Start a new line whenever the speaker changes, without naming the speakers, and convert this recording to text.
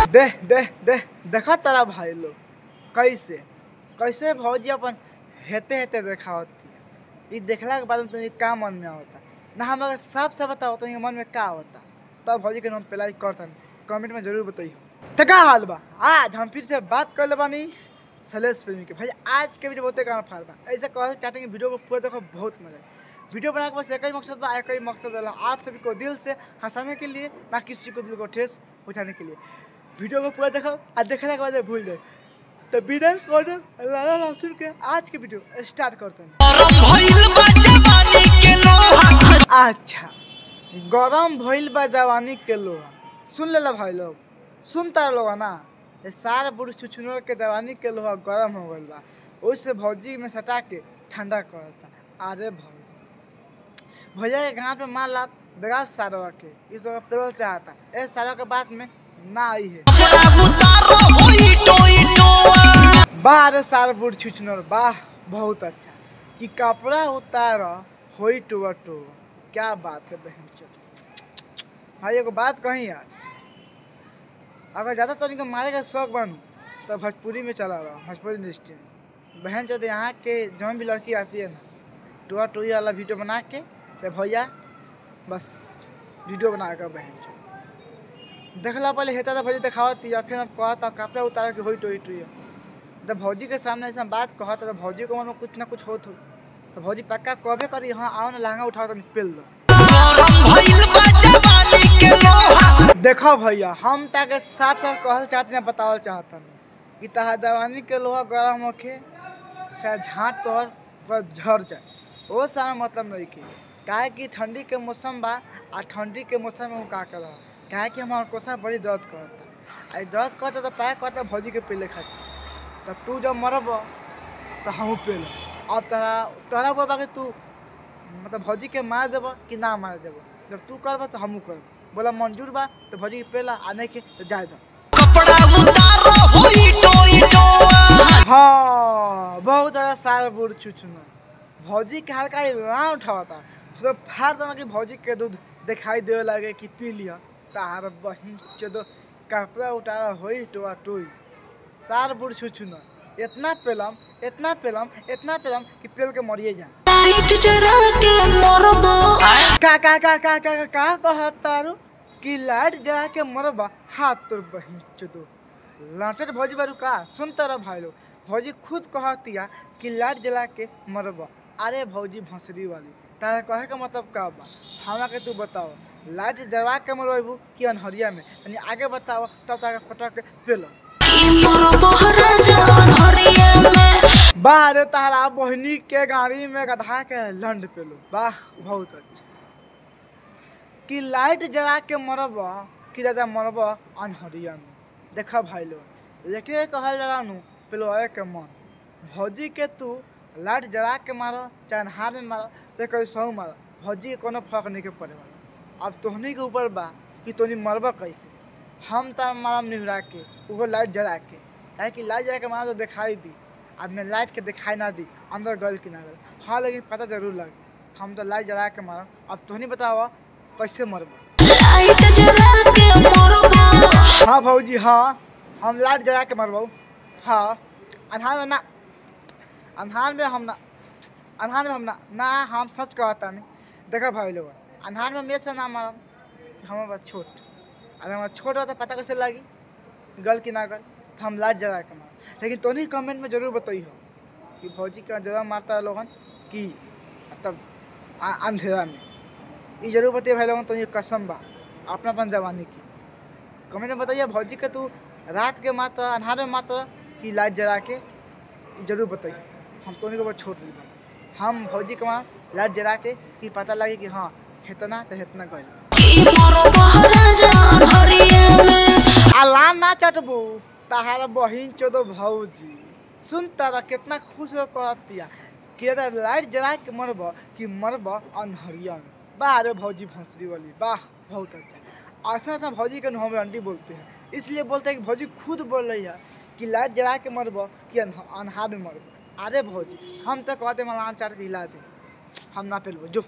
दे दे दे देखा तारा भाई लोग कैसे कैसे भौजी अपन हेते हेते देखा होती है। ये देखला के बाद में तुम्हें क्या मन में होता ना, हमें साफ साफ बताओ तुम्हें मन में क्या होता, तब भौजी के नाम पे लाइक करतन कमेंट में जरूर बताइए। तो क्या हाल बा, आज हम फिर से बात कर ले बानी सलेश प्रेमी के। भाई आज के वीडियो बहुत गाना फाड़ बा, ऐसे कहना चाहते हैं कि वीडियो को पूरा देखो, बहुत मजा। वीडियो बनाने के बस एक ही मकसद बा, एक ही मकसद है आप सभी को दिल से हंसाने के लिए, ना किसी को दिल को ठेस उठाने के लिए। वीडियो को पूरा देखो और देखने के बाद भूल जाए। तो बिना लाना सुन के आज के वीडियो स्टार्ट करते हैं। अच्छा, गरम भइल बा जवानी के लोहा, सुन ले भाई लोग, सुनता लोग ना। ये सारा बुढ़ छुछुनर के जवानी के लोहा गरम हो गल बा, उससे भौजी में सटा के ठंडा करता। अरे भैया के घाट पे मार ला बेगा सारवा के, इस जगह पेल चाहता ए सारवा के बात में ना आई है। वाह रे सार बुढ़ छुछुनर, वाह बहुत अच्छा कि कपड़ा उतार होई टुआ टो, क्या बात है बहन चोद। भाई एगो बात कहीं, आज अगर ज़्यादा तो इनको मारे का शौक बनू तो भोजपुरी में चला रहा, भोजपुरी इंडस्ट्री में बहन चोद। यहाँ के जौन भी लड़की आती है ना, टुआ टोई वाला वीडियो बना के तो भैया बस वीडियो बना कर बहन चोद देखला पहले हेता था भौजी दिखावती, या फिर कहता कपड़ा उतार के होई टोई टोई। जब भौजी के सामने ऐसा बात कहता तो भौजी को मन में कुछ ना कुछ होत हो, तो भौजी पक्का कहबे करी हाँ आओ ना लहंगा उठाओ तो पेल दो। देखो भैया, हम ताके साफ साफ कहल चाहते हैं, बतावल चाहता कि तहा जवानी के लोहा गरम होके चाहे झाँट तोहर पर झड़ जाए, वो सारा मतलब नहीं कि काहे कि ठंडी के मौसम बा। आ ठंडी के मौसम में का कर काहे कि हमार कोसा बड़ी दर्द करता, दर्द करता तो पाए कहता भौजी के पेले खाती। तो तू जब मरब तो हम पेल, अब तोहरा ऊपर बाकी तू मतलब भौजी के मार देब कि ना मार देब। जब तू करब तो हमू करब, बोला मंजूर बा तो भौजी के पेला आने के तो जाए दो। हाँ बहुत ज़्यादा सार बुढ़ छुछुना भौजी के हल्का ही लान उठाता, सब फाड़ देना कि भौजी के दूध दिखाई देवे लगे कि पी लिया। तार बहिन चलो कपड़ा उतारा होई टोआ टोई, सार बुढ़ छुछुना इतना पेलम इतना पेलम इतना पेलम कि पेल के मरिए जा। का कहतारू कि लाइट जला के मरबा, हाथ तोर बहिन चोदो लाचट भौजी बारू का सुनता रह भाई लोग। भौजी खुद कहतिया कि लाइट जला के मरबा। अरे भौजी भंसरी वाली, तारा कहे का मतलब का बा, हमरा के तू बताओ लाइट जलवा के मरबू कि अनहरिया में, यानी आगे बताओ तब तक पटक के पेलो। बाहर तारा बहनी के गाड़ी में गधा के लंड पेलो, वाह बहुत अच्छा कि लाइट जला के मरब कि दादा मरब अनहरिया में। देखा भाई लोग, लेकिन कहल जला नू पेलो के मन भौजी के तू लाइट जला के मारो चाहे अन्हार में मारो चाहे कैसे मारो, भौजी के कोनो फर्क नहीं के पड़े वाला। अब तोहनी के ऊपर बा कि तोहनी मरबा कैसे। हम तो मारम निहुरा के वो लाइट जला के, काहे कि लाइट जला के मारा तो दिखाई दी, अब मैं लाइट के दिखाई ना दी अंदर गल कि ना गल। हाँ लेकिन पता जरूर लगे, हम तो लाइट जला के मारम। अब तोहनी बताओ कैसे मरबा। हाँ भौजी हाँ, हम लाइट जला के मरबो। हाँ अन्हार में ना, अन्हार में हम ना हम सच कहता नहीं। देखा भाई लोग, अन्हार में मेरे से ना मारम, हमारे पास छोट, अगर हमारा छोट होता पता कैसे लगी गल कि ना गल, तो हम लाइट जला के मार। लेकिन तो नहीं कमेंट में जरूर बताइए कि भौजी का जरा मारता है लोगन कि मतलब अंधेरा में, ये जरूर बताइए भाई लोगन। तो ये कसम बा अपनापन जवानी की, कमेंट में बताइए भौजी के तू रात के मारता अन्हार में मारता कि लाइट जला के, जरूर बताइए। हम तो नहीं को बहुत छोट बा, हम भौजी के मार लाइट जला के कि पता लगे कि हाँ इतना तो इतना गल। अलान ना चटबू तहारा बहिन चोदो भौजी, सुन तारा कितना खुश हो कहतिया कि लाइट जला के मरब कि मरब अनहरिया में। वाह रे भौजी भंसरी वाली, वाह बहुत अच्छा। ऐसा ऐसा भौजी के हम रंडी बोलते हैं, इसलिए बोलते हैं कि भौजी खुद बोल रही है कि लाइट जला के मरब कि अन्हार में मरब। अरे भौजी हम तो कहते मलान चाट के हिला दे, हम ना पेलबो जो।